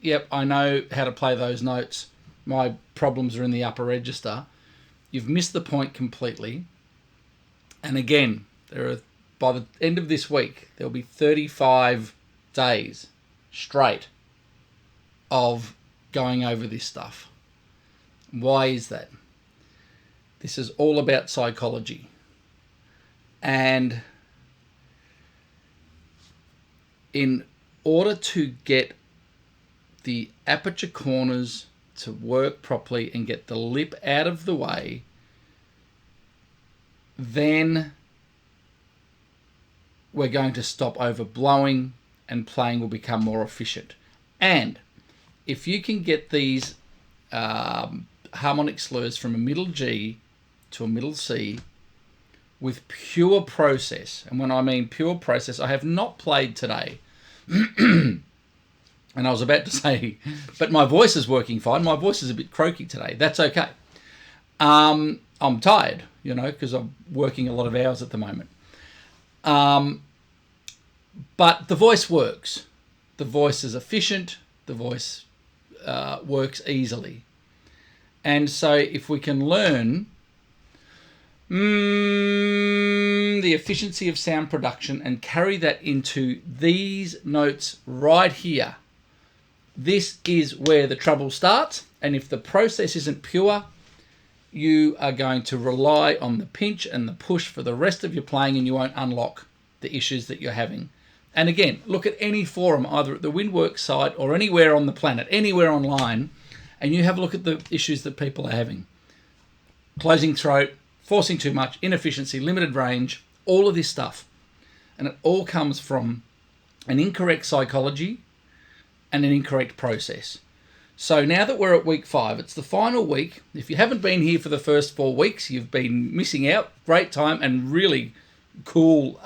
yep, I know how to play those notes. My problems are in the upper register. You've missed the point completely. And again, by the end of this week, there'll be 35 days straight of going over this stuff. Why is that? This is all about psychology. And in order to get the aperture corners to work properly and get the lip out of the way, then we're going to stop overblowing and playing will become more efficient. And if you can get these harmonic slurs from a middle G to a middle C with pure process, and when I mean pure process, I have not played today. And I was about to say, but my voice is working fine. My voice is a bit croaky today. That's okay. I'm tired, because I'm working a lot of hours at the moment. But the voice works. The voice is efficient. The voice works easily. And so if we can learn the efficiency of sound production and carry that into these notes right here, this is where the trouble starts. And if the process isn't pure, you are going to rely on the pinch and the push for the rest of your playing, and you won't unlock the issues that you're having. And again, look at any forum, either at the Windworks site or anywhere on the planet, anywhere online, and you have a look at the issues that people are having. Closing throat, forcing too much, inefficiency, limited range, all of this stuff. And it all comes from an incorrect psychology and an incorrect process. So now that we're at week 5, it's the final week. If you haven't been here for the first 4 weeks, you've been missing out. Great time and really cool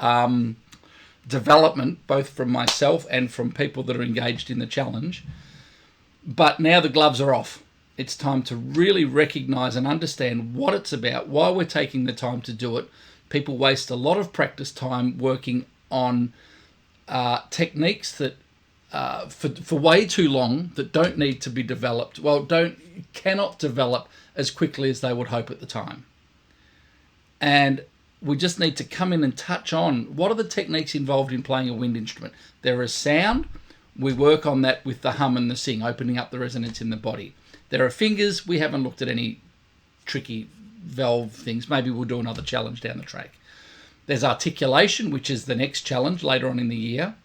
development, both from myself and from people that are engaged in the challenge. But now the gloves are off. It's time to really recognize and understand what it's about, why we're taking the time to do it. People waste a lot of practice time working on techniques that for way too long that don't need to be developed. Cannot develop as quickly as they would hope at the time. And we just need to come in and touch on what are the techniques involved in playing a wind instrument. There is sound. We work on that with the hum and the sing, opening up the resonance in the body. There are fingers. We haven't looked at any tricky valve things. Maybe we'll do another challenge down the track. There's articulation, which is the next challenge later on in the year.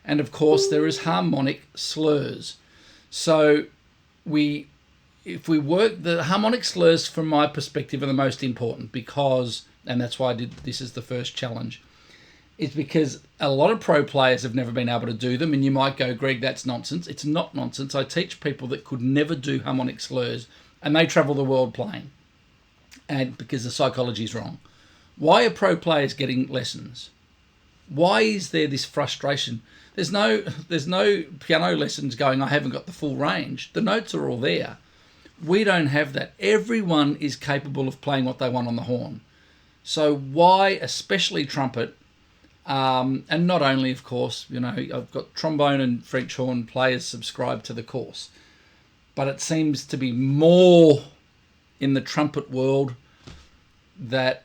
And of course, there is harmonic slurs. So if we work, the harmonic slurs from my perspective are the most important because, and that's why I did this as the first challenge, is because a lot of pro players have never been able to do them. And you might go, Greg, that's nonsense. It's not nonsense. I teach people that could never do harmonic slurs and they travel the world playing. And because the psychology is wrong. Why are pro players getting lessons? Why is there this frustration? There's no piano lessons going, I haven't got the full range. The notes are all there. We don't have that. Everyone is capable of playing what they want on the horn. So why, especially trumpet, and not only, of course, I've got trombone and French horn players subscribed to the course, but it seems to be more in the trumpet world that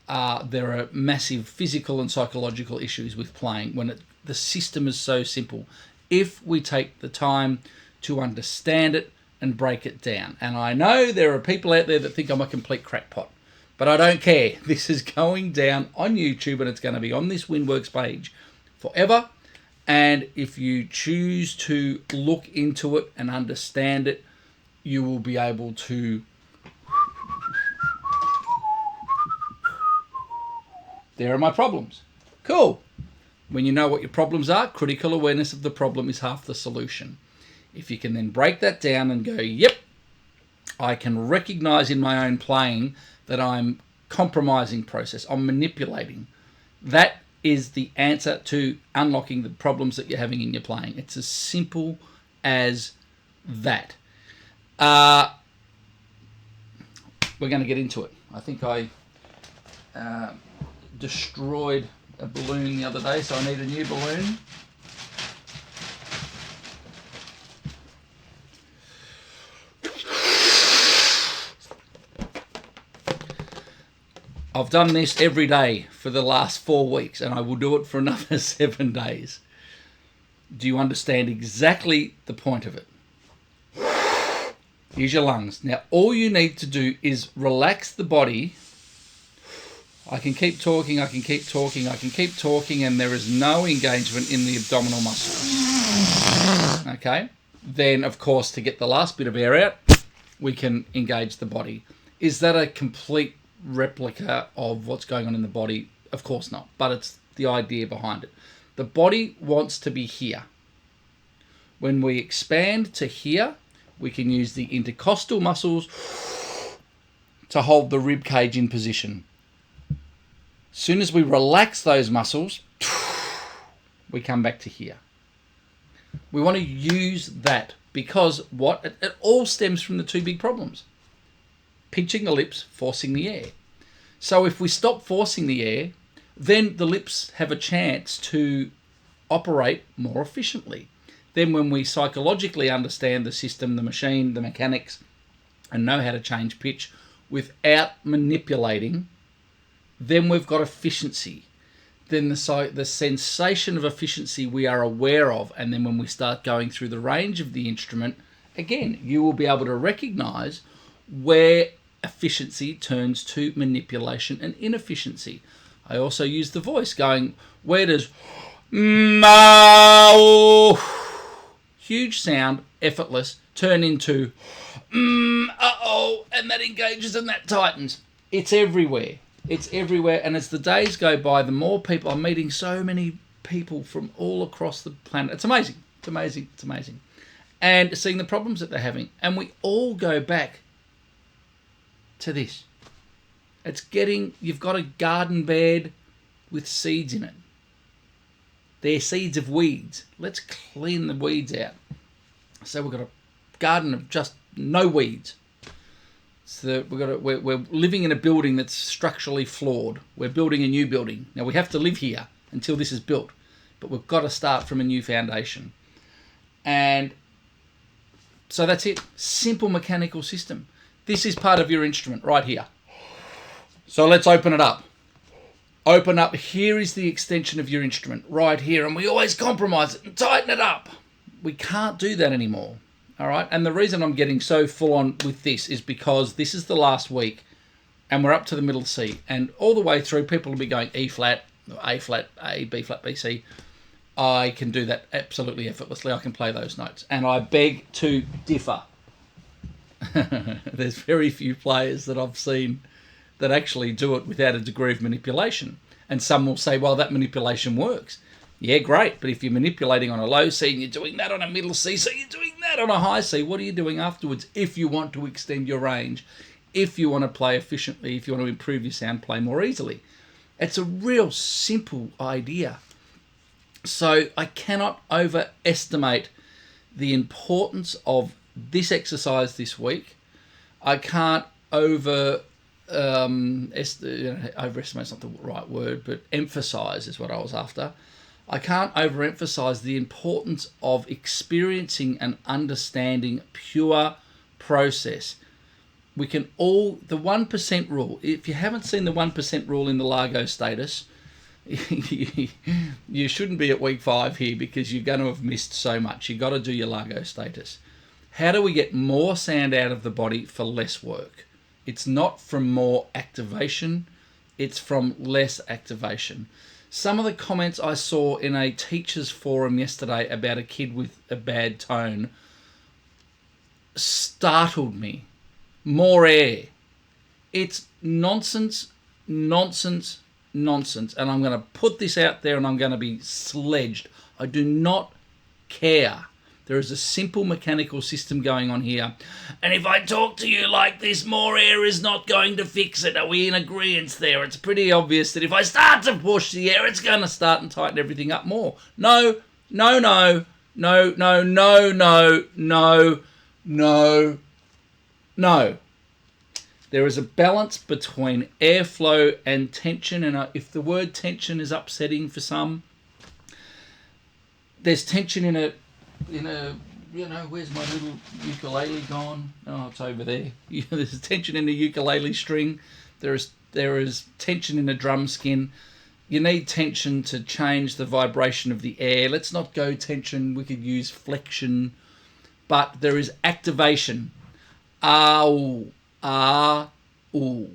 there are massive physical and psychological issues with playing when the system is so simple. If we take the time to understand it and break it down. And I know there are people out there that think I'm a complete crackpot, but I don't care. This is going down on YouTube and it's going to be on this Windworks page forever. And if you choose to look into it and understand it, you will be able to... There are my problems. Cool. When you know what your problems are, critical awareness of the problem is half the solution. If you can then break that down and go, yep, I can recognize in my own playing that I'm compromising process, I'm manipulating. That is the answer to unlocking the problems that you're having in your playing. It's as simple as that. We're going to get into it. I think I destroyed a balloon the other day, so I need a new balloon. I've done this every day for the last 4 weeks, and I will do it for another 7 days. Do you understand exactly the point of it? Here's your lungs. Now, all you need to do is relax the body. I can keep talking, and there is no engagement in the abdominal muscles. Okay? Then, of course, to get the last bit of air out, we can engage the body. Is that a complete replica of what's going on in the body? Of course not, but it's the idea behind it. The body wants to be here. When we expand to here, we can use the intercostal muscles to hold the rib cage in position. As soon as we relax those muscles, we come back to here. We want to use that because it all stems from the two big problems. Pinching the lips, forcing the air. So if we stop forcing the air, then the lips have a chance to operate more efficiently. Then when we psychologically understand the system, the machine, the mechanics, and know how to change pitch without manipulating, then we've got efficiency. Then the sensation of efficiency we are aware of, and then when we start going through the range of the instrument, again, you will be able to recognize where efficiency turns to manipulation and inefficiency. I also use the voice going, where does huge sound, effortless, turn into and that engages and that tightens. It's everywhere. It's everywhere. And as the days go by, the more people, I'm meeting so many people from all across the planet. It's amazing. It's amazing. It's amazing. And seeing the problems that they're having. And we all go back to this. You've got a garden bed with seeds in it. They're seeds of weeds. Let's clean the weeds out. So we've got a garden of just no weeds. So we're living in a building that's structurally flawed. We're building a new building. Now we have to live here until this is built, but we've got to start from a new foundation. And so that's it. Simple mechanical system. This is part of your instrument right here. So let's open it up. Open up. Here is the extension of your instrument right here. And we always compromise it and tighten it up. We can't do that anymore. All right. And the reason I'm getting so full on with this is because this is the last week and we're up to the middle C. And all the way through, people will be going E flat, A flat, A, B flat, B, C. I can do that absolutely effortlessly. I can play those notes. And I beg to differ. There's very few players that I've seen that actually do it without a degree of manipulation. And some will say, well, that manipulation works. Yeah, great. But if you're manipulating on a low C and you're doing that on a middle C, so you're doing that on a high C, what are you doing afterwards if you want to extend your range, if you want to play efficiently, if you want to improve your sound, play more easily? It's a real simple idea. So I cannot overestimate the importance of this exercise this week. I can't overestimate's not the right word, but emphasize is what I was after. I can't overemphasize the importance of experiencing and understanding pure process. We can all, the 1% rule, if you haven't seen the 1% rule in the Largo status, you shouldn't be at week 5 here because you're going to have missed so much. You've got to do your Largo status. How do we get more sound out of the body for less work? It's not from more activation, it's from less activation. Some of the comments I saw in a teacher's forum yesterday about a kid with a bad tone startled me. More air. It's nonsense, nonsense, nonsense. And I'm going to put this out there and I'm going to be sledged. I do not care. There is a simple mechanical system going on here. And if I talk to you like this, more air is not going to fix it. Are we in agreement there? It's pretty obvious that if I start to push the air, it's going to start and tighten everything up more. No, no, no, no, no, no, no, no, no, no. There is a balance between airflow and tension. And if the word tension is upsetting for some, there's tension in a, where's my little ukulele gone? Oh, it's over there. There's tension in the ukulele string. There is there is tension in the drum skin. You need tension to change the vibration of the air. Let's not go tension. We could use flexion. But there is activation. Ah-oo, ah-oo,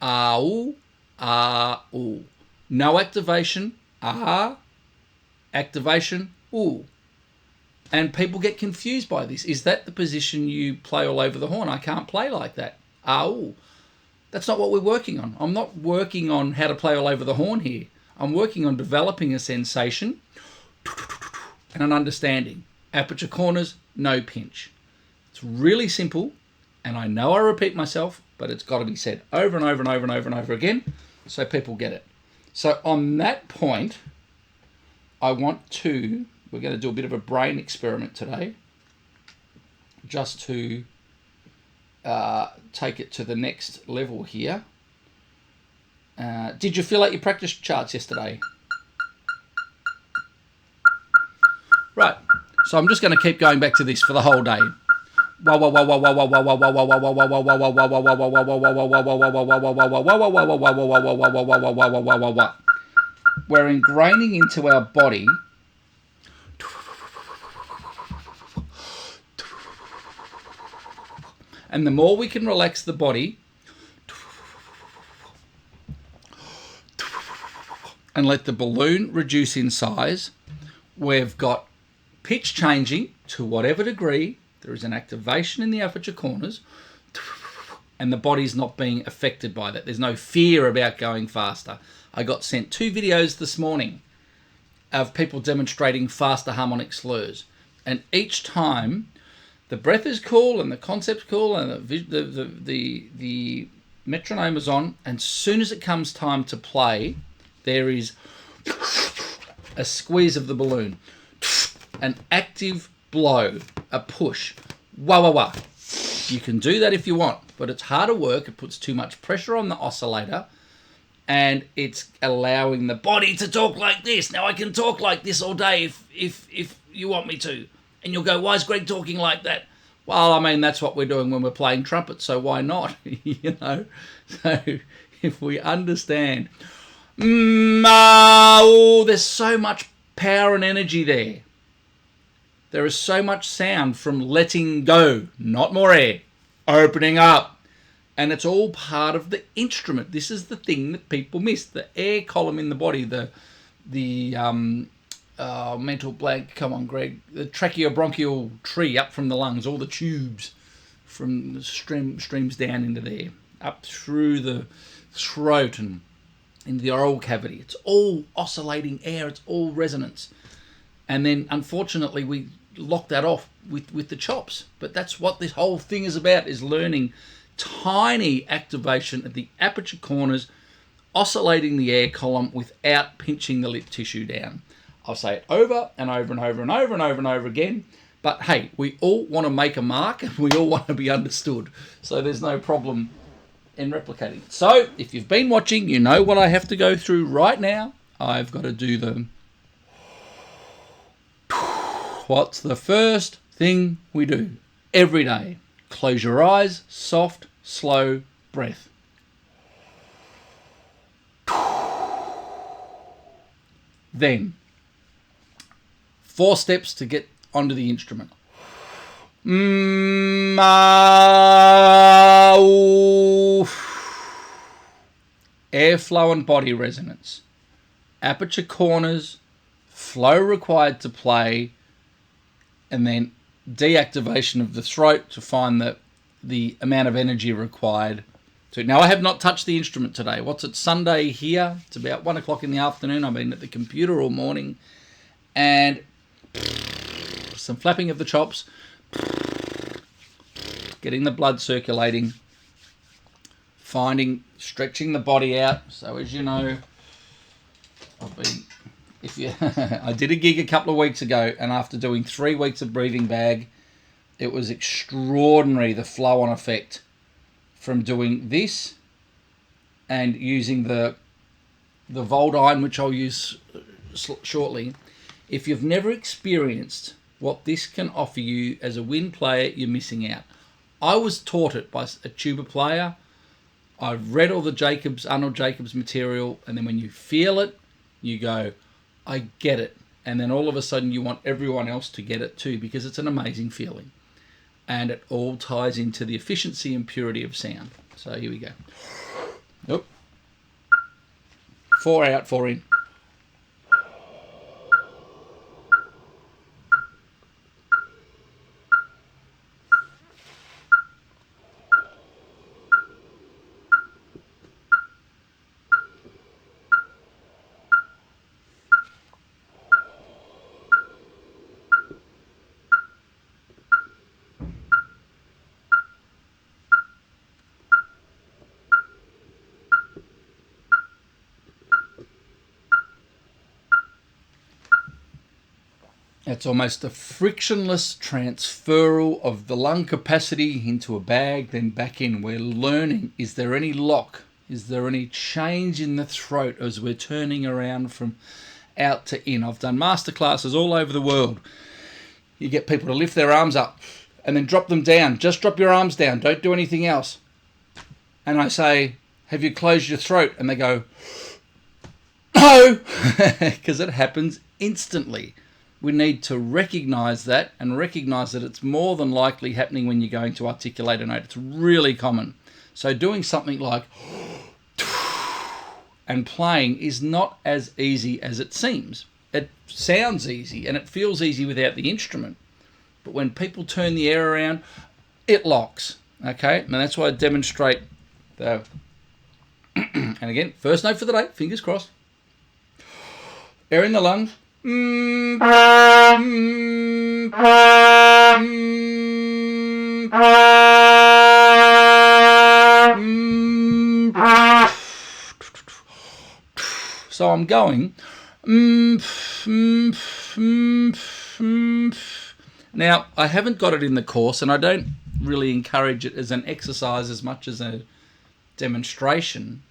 ah-oo, ah-oo. No activation. Ah, activation. Ooh. And people get confused by this. Is that the position you play all over the horn? I can't play like that. Ah-oo. That's not what we're working on. I'm not working on how to play all over the horn here. I'm working on developing a sensation and an understanding. Aperture corners, no pinch. It's really simple, and I know I repeat myself, but it's got to be said over and over and over and over and over again so people get it. So on that point, we're going to do a bit of a brain experiment today just to take it to the next level here. Did you fill out your practice charts yesterday? Right. So I'm just going to keep going back to this for the whole day. We're ingraining into our body and the more we can relax the body and let the balloon reduce in size, we've got pitch changing to whatever degree. There is an activation in the aperture corners and the body's not being affected by that. There's no fear about going faster. I got sent 2 videos this morning of people demonstrating faster harmonic slurs. And each time the breath is cool and the concept's cool and the metronome is on, and as soon as it comes time to play, there is a squeeze of the balloon, an active blow, a push. Wah, wah, wah. You can do that if you want, but it's harder work. It puts too much pressure on the oscillator, and it's allowing the body to talk like this. Now, I can talk like this all day if you want me to. And you'll go, why is Greg talking like that? Well, I mean, that's what we're doing when we're playing trumpet, so why not? You know? So if we understand, there's so much power and energy there. There is so much sound from letting go, not more air, opening up. And it's all part of the instrument. This is the thing that people miss. The air column in the body, the mental blank, come on, Greg, the tracheobronchial tree up from the lungs, all the tubes from the streams down into there, up through the throat and into the oral cavity. It's all oscillating air. It's all resonance. And then, unfortunately, we lock that off with the chops. But that's what this whole thing is about, is learning tiny activation at the aperture corners, oscillating the air column without pinching the lip tissue down. I'll say it over and over and over and over and over and over again. But hey, we all want to make a mark and we all want to be understood. So there's no problem in replicating it. So if you've been watching, you know what I have to go through right now. I've got to do the... What's the first thing we do every day? Close your eyes, soft, slow breath. Then, 4 steps to get onto the instrument. Airflow and body resonance. Aperture corners, flow required to play, and then deactivation of the throat to find the amount of energy required. Now, I have not touched the instrument today. What's it, Sunday here? It's about 1 o'clock in the afternoon. I've been at the computer all morning. And some flapping of the chops. Getting the blood circulating. Stretching the body out. So as you know, I did a gig a couple of weeks ago, and after doing 3 weeks of breathing bag, it was extraordinary, the flow-on effect from doing this and using the Voldine, which I'll use shortly. If you've never experienced what this can offer you as a wind player, you're missing out. I was taught it by a tuba player. I've read all the Arnold Jacobs material, and then when you feel it, you go, I get it. And then all of a sudden you want everyone else to get it too, because it's an amazing feeling. And it all ties into the efficiency and purity of sound. So here we go. Nope. 4 out, 4 in. It's almost a frictionless transferal of the lung capacity into a bag, then back in. We're learning, is there any lock? Is there any change in the throat as we're turning around from out to in? I've done masterclasses all over the world. You get people to lift their arms up and then drop them down. Just drop your arms down. Don't do anything else. And I say, have you closed your throat? And they go, no, because it happens instantly. We need to recognize that and recognize that it's more than likely happening when you're going to articulate a note. It's really common. So doing something like and playing is not as easy as it seems. It sounds easy and it feels easy without the instrument. But when people turn the air around, it locks. Okay? And that's why I demonstrate the... and again, first note for the day, fingers crossed. Air in the lungs. So I'm going. Now, I haven't got it in the course, and I don't really encourage it as an exercise as much as a demonstration,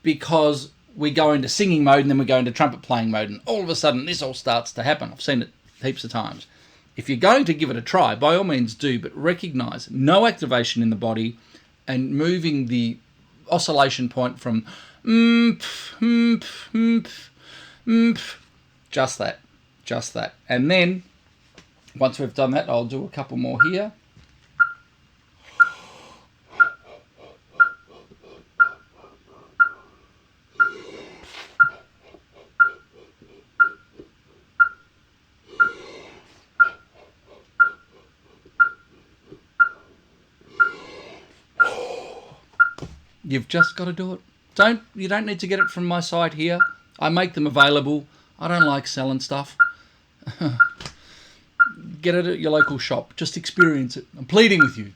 because we go into singing mode and then we go into trumpet playing mode, and all of a sudden this all starts to happen. I've seen it heaps of times. If you're going to give it a try, by all means do, but recognize no activation in the body and moving the oscillation point from just that. And then once we've done that, I'll do a couple more here. You've just got to do it. You don't need to get it from my site here. I make them available. I don't like selling stuff. Get it at your local shop. Just experience it. I'm pleading with you.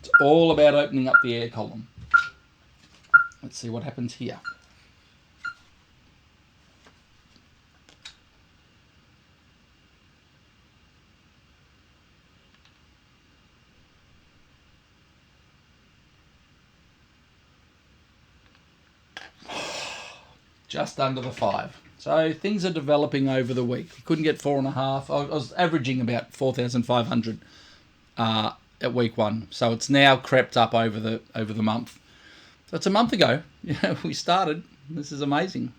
It's all about opening up the air column. Let's see what happens here. Just under the 5. So things are developing over the week. I couldn't get 4.5. I was averaging about 4,500 at week 1. So it's now crept up over the month. So it's a month ago. We started. This is amazing.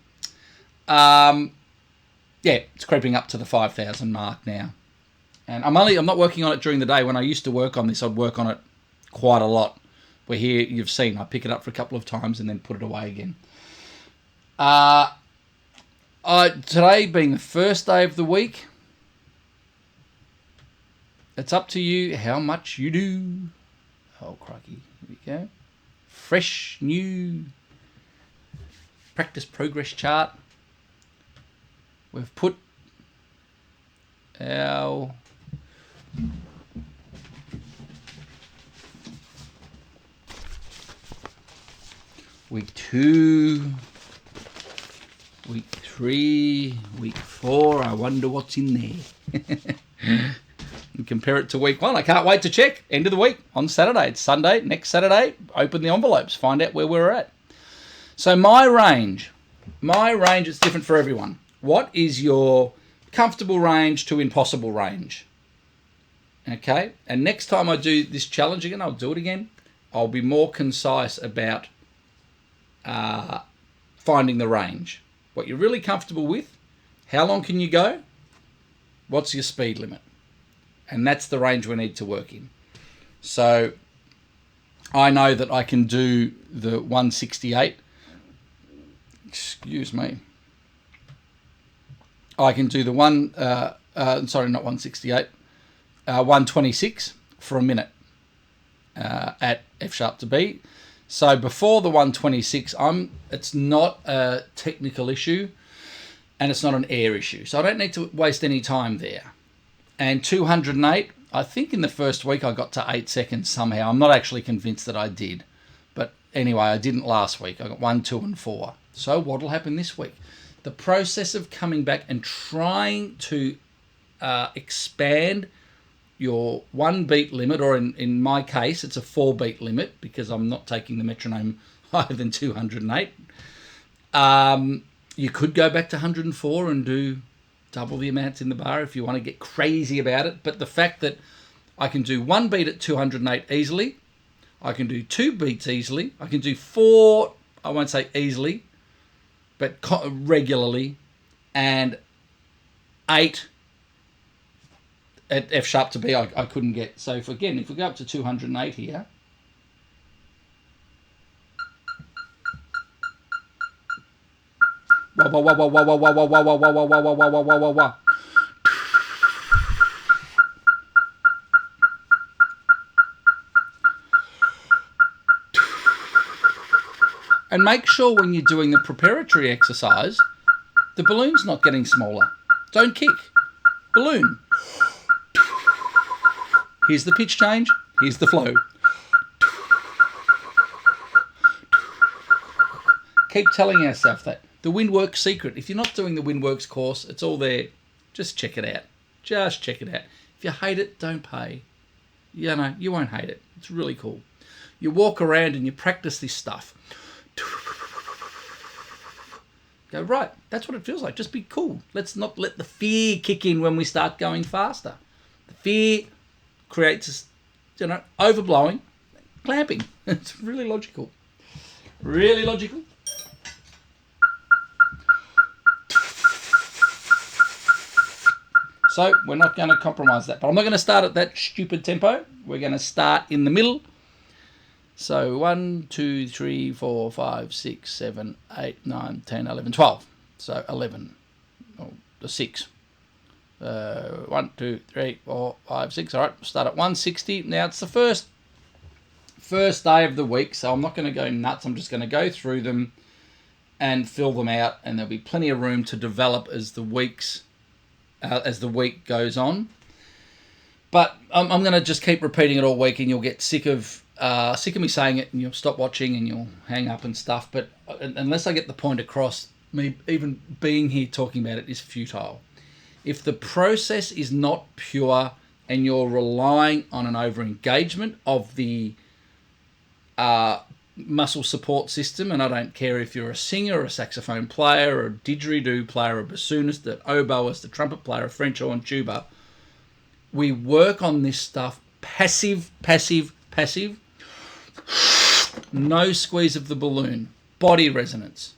It's creeping up to the 5,000 mark now. And I'm not working on it during the day. When I used to work on this, I'd work on it quite a lot. Where here you've seen I pick it up for a couple of times and then put it away again. Today being the first day of the week, it's up to you how much you do. Oh, crikey. Here we go. Fresh, new practice progress chart. We've put our week 2, week 3, week 4. I wonder what's in there. compare it to week 1. I can't wait to check. End of the week on Saturday. It's Sunday. Next Saturday, open the envelopes. Find out where we're at. So my range is different for everyone. What is your comfortable range to impossible range? Okay, and next time I do this challenge again, I'll do it again. I'll be more concise about finding the range. What you're really comfortable with, how long can you go, what's your speed limit? And that's the range we need to work in. So I know that I can do the 168. Excuse me. I can do the 126 for a minute at F sharp to B. So before the 126, it's not a technical issue and it's not an air issue. So I don't need to waste any time there. And 208, I think in the first week I got to 8 seconds somehow. I'm not actually convinced that I did. But anyway, I didn't last week. I got 1, 2, and 4. So what will happen this week? The process of coming back and trying to expand your 1 beat limit, or in my case, it's a 4 beat limit because I'm not taking the metronome higher than 208. You could go back to 104 and do double the amounts in the bar if you want to get crazy about it. But the fact that I can do 1 beat at 208 easily, I can do 2 beats easily, I can do 4, I won't say easily, but regularly, and 8 at F sharp to B I couldn't get. So if we go up to 208 here, wah, wah, wah, wah, wah, wah, wah, wah, wah, wah, wah, wah, wah, wah, wah, wah, wah, wah. And make sure when you're doing the preparatory exercise, the balloon's not getting smaller. Don't kick. Balloon. Here's the pitch change. Here's the flow. Keep telling yourself that. The Windworks secret. If you're not doing the Windworks course, it's all there. Just check it out. Just check it out. If you hate it, don't pay. You know, you won't hate it. It's really cool. You walk around and you practice this stuff. Go, right, that's what it feels like. Just be cool. Let's not let the fear kick in when we start going faster. The fear creates, overblowing, clamping. It's really logical. Really logical. So we're not going to compromise that. But I'm not going to start at that stupid tempo. We're going to start in the middle. So 1, 2, 3, 4, 5, 6, 7, 8, 9, 10, 11, 12. So 11. Oh, the 6. 1, 2, 3, 4, 5, 6. All right, start at 160. Now it's the first day of the week, so I'm not going to go nuts. I'm just going to go through them and fill them out, and there'll be plenty of room to develop as the week goes on. But I'm going to just keep repeating it all week, and you'll get sick of me saying it, and you'll stop watching and you'll hang up and stuff. But unless I get the point across, me even being here talking about it is futile. If the process is not pure and you're relying on an over-engagement of the muscle support system, and I don't care if you're a singer, a saxophone player, or a didgeridoo player, a bassoonist, an oboist, a trumpet player, a French horn tuba, we work on this stuff passive, no squeeze of the balloon, body resonance.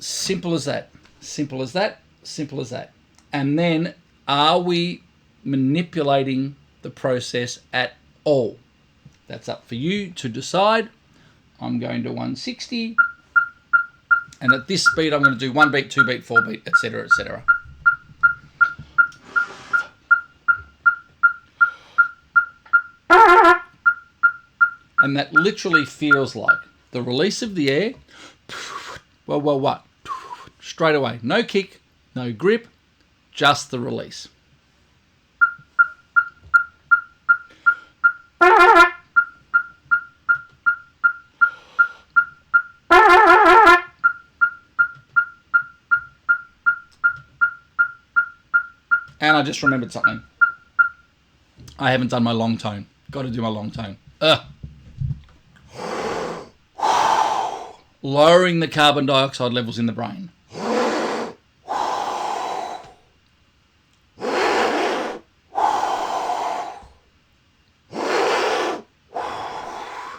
Simple as that. And then, are we manipulating the process at all? That's up for you to decide. I'm going to 160. And at this speed, I'm going to do 1 beat, 2 beat, 4 beat, etc., etc. And that literally feels like the release of the air. Well, what? Straight away. No kick, no grip, just the release. And I just remembered something. I haven't done my long tone. Got to do my long tone. Lowering the carbon dioxide levels in the brain.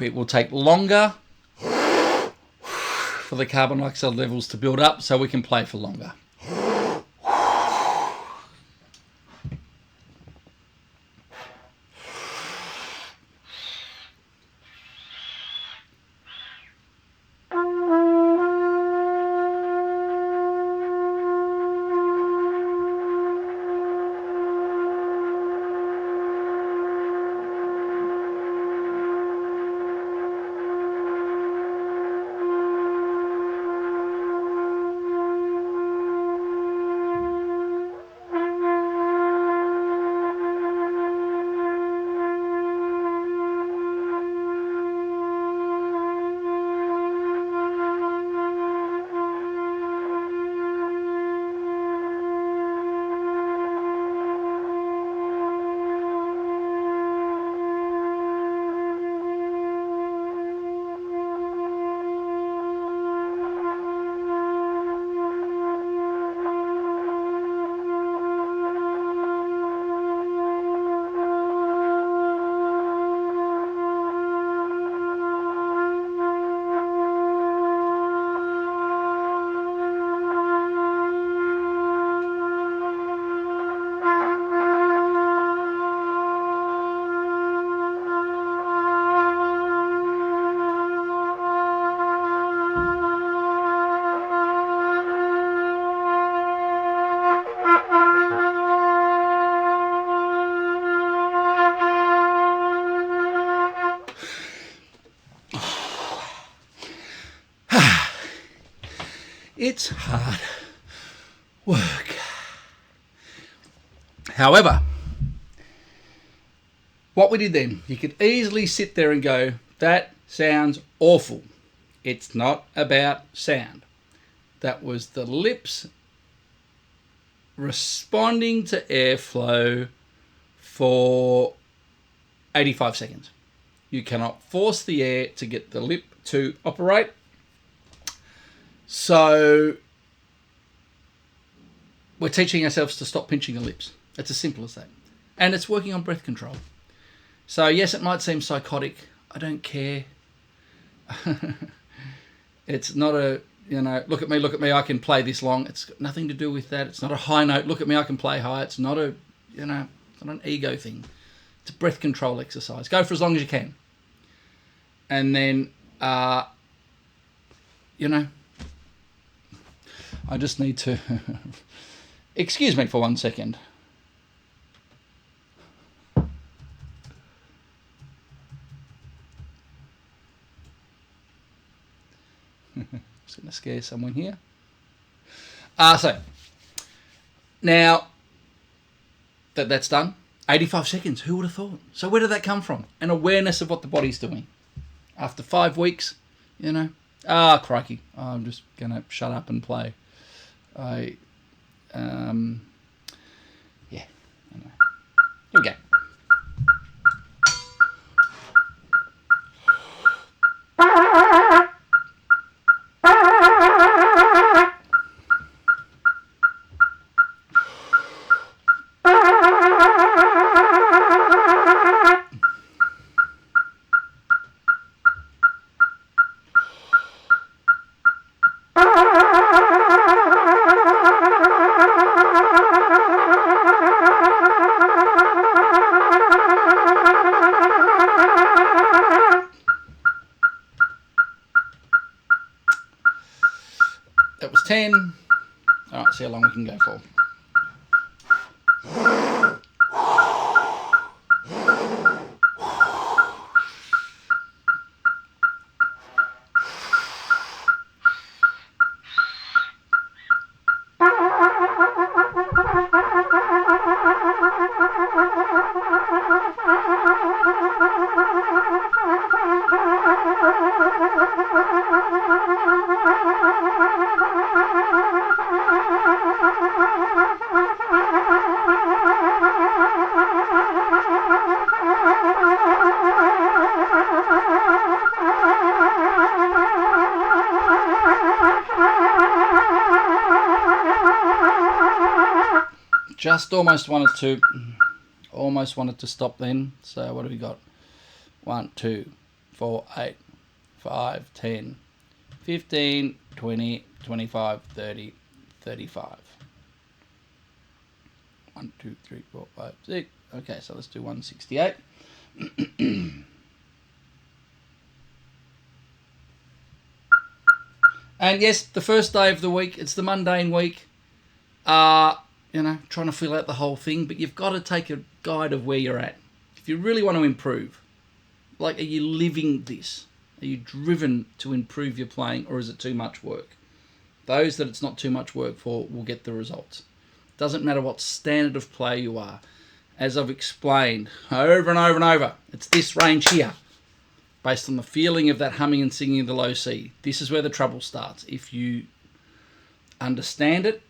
It will take longer for the carbon dioxide levels to build up so we can play for longer. It's hard work. However, what we did then, you could easily sit there and go, that sounds awful. It's not about sound. That was the lips responding to airflow for 85 seconds. You cannot force the air to get the lip to operate. So we're teaching ourselves to stop pinching the lips. It's as simple as that. And it's working on breath control. So yes, it might seem psychotic. I don't care. It's not a, look at me, I can play this long. It's got nothing to do with that. It's not a high note. Look at me, I can play high. It's not a, it's not an ego thing. It's a breath control exercise. Go for as long as you can. And then, I just need to... Excuse me for 1 second. Just going to scare someone here. So, now that's done, 85 seconds, who would have thought? So where did that come from? An awareness of what the body's doing. After 5 weeks, crikey, I'm just going to shut up and play. Anyway. Here we go. That was 10. All right, see how long we can go for. Just almost wanted to stop then. So what have we got? 1, 2, 4, 8, 5, 10, 15, 20, 25, 30, 35. 1, 2, 3, 4, 5, 6. Okay, so let's do 168. And yes, the first day of the week, it's the mundane week. Trying to fill out the whole thing, but you've got to take a guide of where you're at. If you really want to improve, like, are you living this? Are you driven to improve your playing, or is it too much work? Those that it's not too much work for will get the results. Doesn't matter what standard of play you are. As I've explained over and over and over, it's this range here, based on the feeling of that humming and singing of the low C. This is where the trouble starts. If you understand it,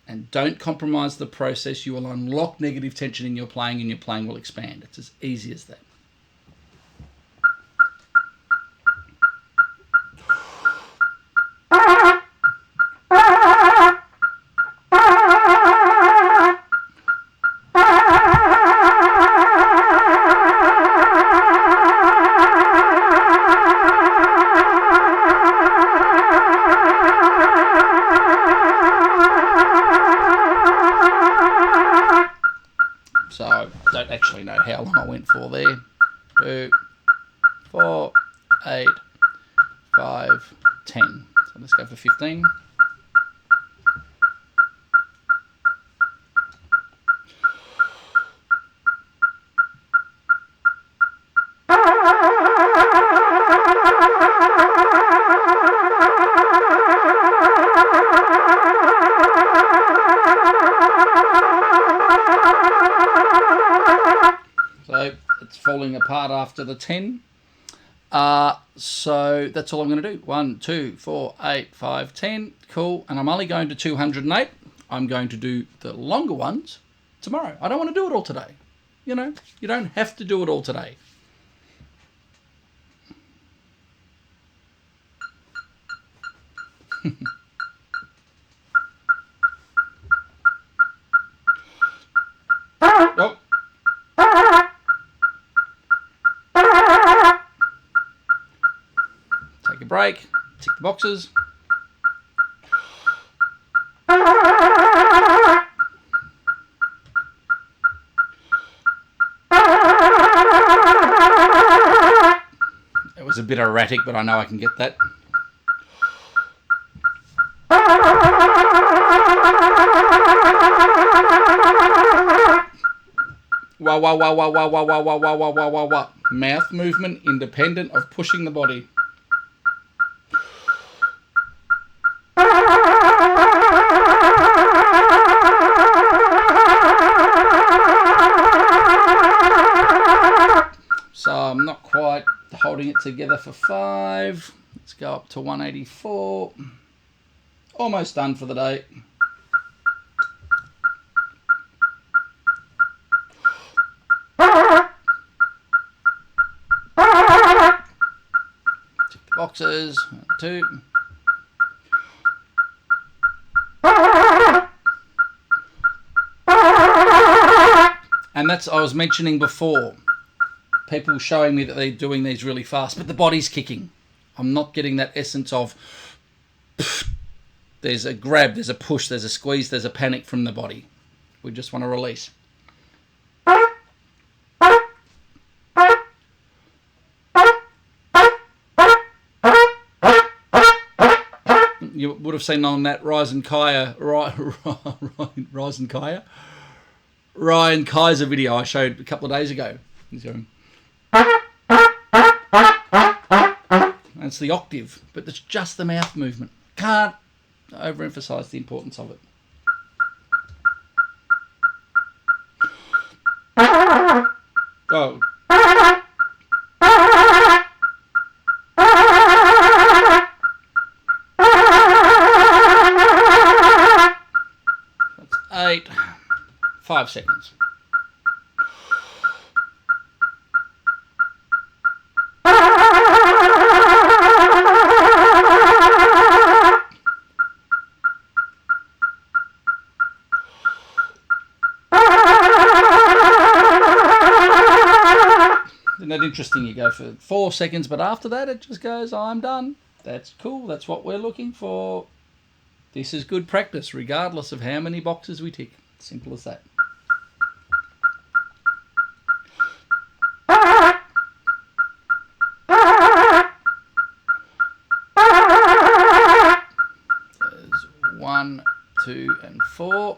and don't compromise the process, you will unlock negative tension in your playing, and your playing will expand. It's as easy as that. So, don't actually know how long I went for there. 2, 4, 8, 5, 10. So let's go for 15. So it's falling apart after the 10. So that's all I'm going to do. 1, 2, 4, 8, 5, 10. Cool. And I'm only going to 208. I'm going to do the longer ones tomorrow. I don't want to do it all today. You don't have to do it all today. Oh. Take a break, tick the boxes. It was a bit erratic, but I know I can get that. Wow. Mouth movement independent of pushing the body. So I'm not quite holding it together for 5. Let's go up to 184. Almost done for the day. Tick the boxes. 2. And that's, I was mentioning before, people showing me that they're doing these really fast, but the body's kicking. I'm not getting that essence of there's a grab, there's a push, there's a squeeze, there's a panic from the body. We just want to release. You would have seen on that Ryan Kaiser video I showed a couple of days ago. He's going. That's the octave, but it's just the mouth movement. Can't overemphasize the importance of it. Oh. That's 8. 5 seconds. Isn't that interesting? You go for 4 seconds, but after that it just goes, I'm done. That's cool. That's what we're looking for. This is good practice, regardless of how many boxes we tick. Simple as that. There's 1, 2, and 4.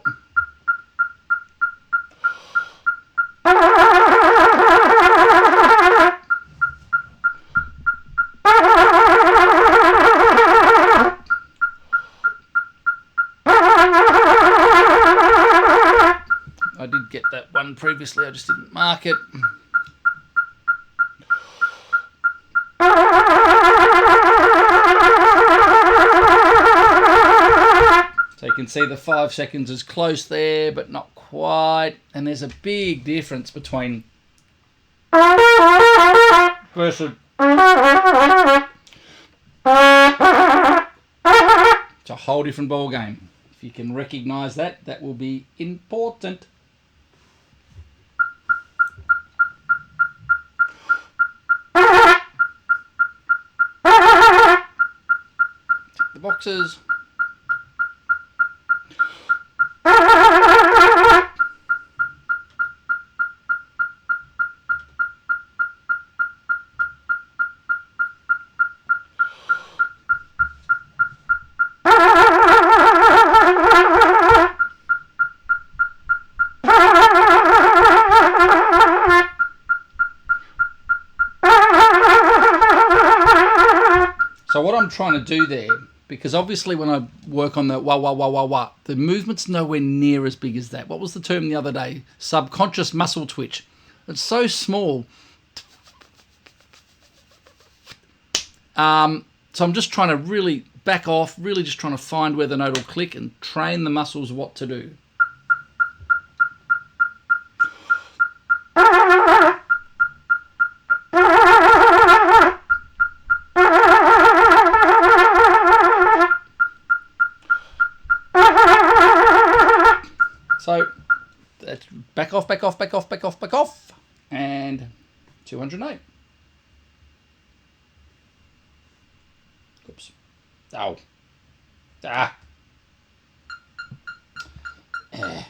I did get that one previously, I just didn't mark it. So you can see the 5 seconds is close there, but not quite. And there's a big difference between versus. It's a whole different ball game. If you can recognise that, that will be important. Tick the boxes. So what I'm trying to do there, because obviously when I work on the wah, wah, wah, wah, wah, the movement's nowhere near as big as that. What was the term the other day? Subconscious muscle twitch. It's so small. So I'm just trying to really back off, really just trying to find where the note will click and train the muscles what to do. So that's back off, back off, back off, back off, back off, and 208. Oops. Ow. Ah. Eh.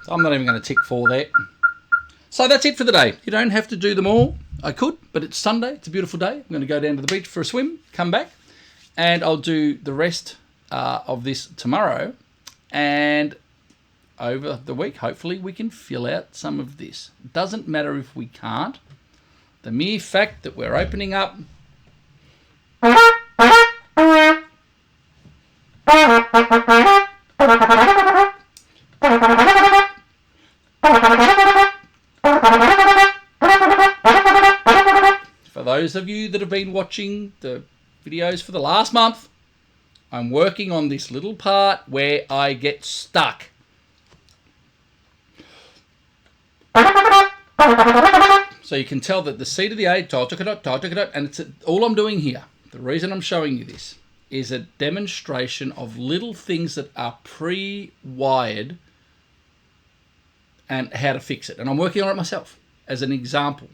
I'm not even going to tick 4 there. So that's it for the day. You don't have to do them all. I could, but it's Sunday. It's a beautiful day. I'm going to go down to the beach for a swim, come back, and I'll do the rest of this tomorrow. And over the week, hopefully, we can fill out some of this. It doesn't matter if we can't. The mere fact that we're opening up. For those of you that have been watching the videos for the last month, I'm working on this little part where I get stuck. So you can tell that the C to the A, and it's all I'm doing here. The reason I'm showing you this is a demonstration of little things that are pre-wired and how to fix it. And I'm working on it myself as an example.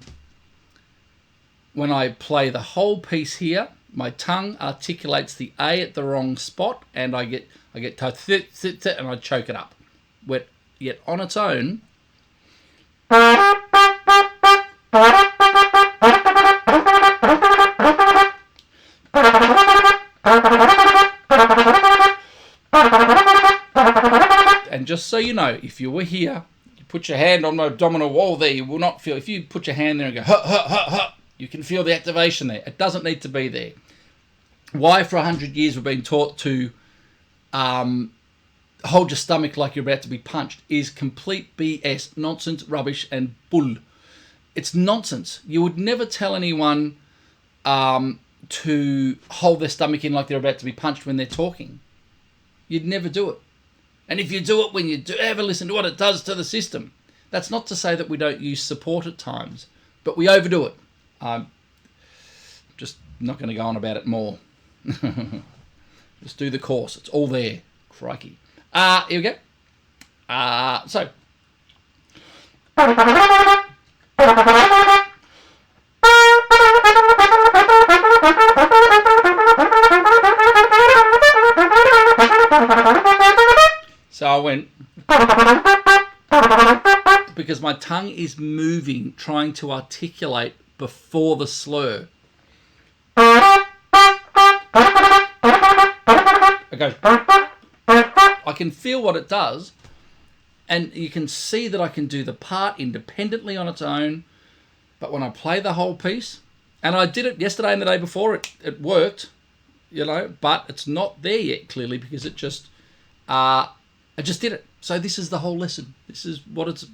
When I play the whole piece here, my tongue articulates the A at the wrong spot, and I get to and I choke it up. Yet on its own, And just so you know, if you were here, you put your hand on my abdominal wall there, you will not feel, if you put your hand there and go, ha, ha, ha, ha, you can feel the activation there. It doesn't need to be there. Why for 100 years we've been taught to hold your stomach like you're about to be punched is complete BS, nonsense, rubbish, and bull. It's nonsense. You would never tell anyone to hold their stomach in like they're about to be punched when they're talking. You'd never do it. And if you do it, when you do ever listen to what it does to the system, that's not to say that we don't use support at times, but we overdo it. I'm just not going to go on about it more. Just do the course. It's all there. Crikey. Here we go. So. So I went, because my tongue is moving, trying to articulate before the slur. I go, I can feel what it does, and you can see that I can do the part independently on its own, but when I play the whole piece, and I did it yesterday and the day before, it worked, you know, but it's not there yet, clearly, because it just... I just did it. So this is the whole lesson. This is what it's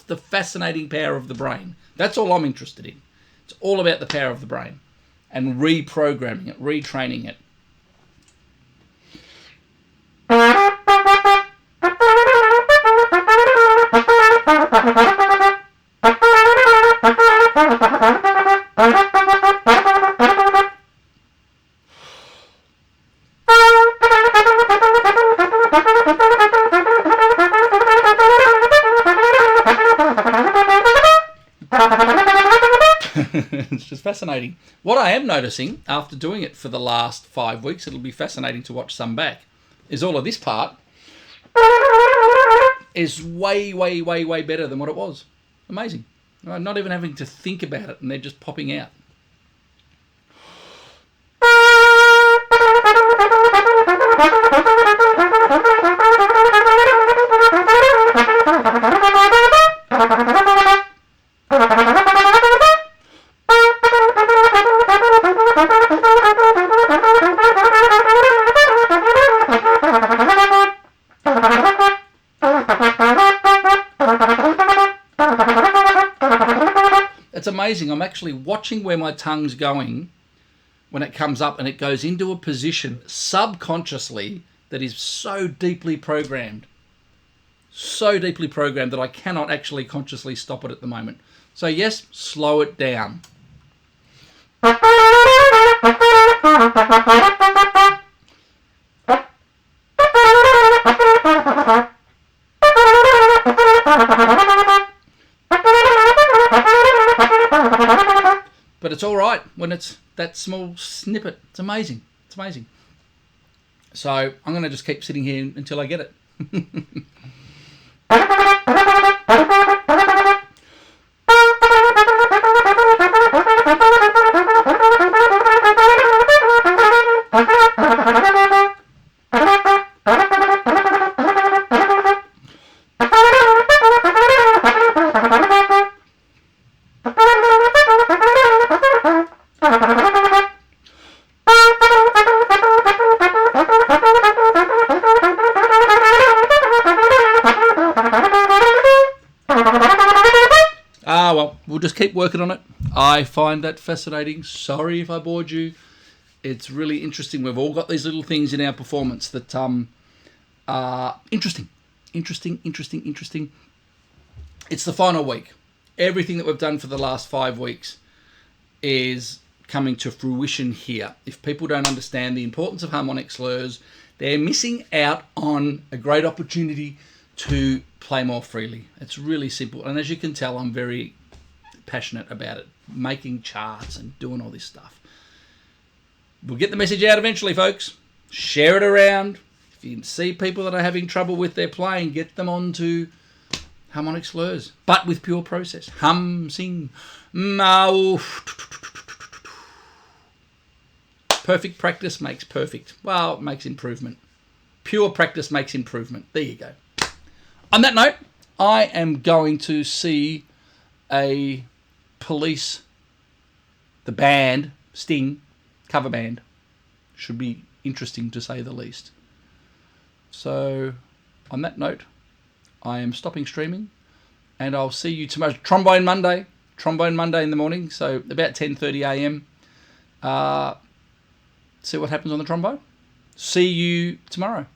the fascinating power of the brain. That's all I'm interested in. It's all about the power of the brain and reprogramming it, retraining it. It's just fascinating. What I am noticing after doing it for the last 5 weeks, it'll be fascinating to watch some back, is all of this part is way, way, way, way better than what it was. Amazing. I'm not even having to think about it, and they're just popping out. It's amazing. I'm actually watching where my tongue's going when it comes up, and it goes into a position subconsciously that is so deeply programmed that I cannot actually consciously stop it at the moment. So yes, slow it down. But it's all right when it's that small snippet. It's amazing. It's amazing. So I'm going to just keep sitting here until I get it. Well, we'll just keep working on it. I find that fascinating. Sorry if I bored you. It's really interesting. We've all got these little things in our performance that are interesting. Interesting. It's the final week. Everything that we've done for the last 5 weeks is coming to fruition here. If people don't understand the importance of harmonic slurs, they're missing out on a great opportunity to play more freely. It's really simple. And as you can tell, I'm very passionate about it, making charts and doing all this stuff. We'll get the message out eventually, folks. Share it around. If you can see people that are having trouble with their playing, get them onto harmonic slurs, but with pure process. Hum, sing, mau. Perfect practice makes perfect. Well, it makes improvement. Pure practice makes improvement. There you go. On that note, I am going to see a Police, the band, Sting, cover band. Should be interesting to say the least. So, on that note, I am stopping streaming, and I'll see you tomorrow. Trombone Monday in the morning, so about 10:30 a.m. See what happens on the trombone. See you tomorrow.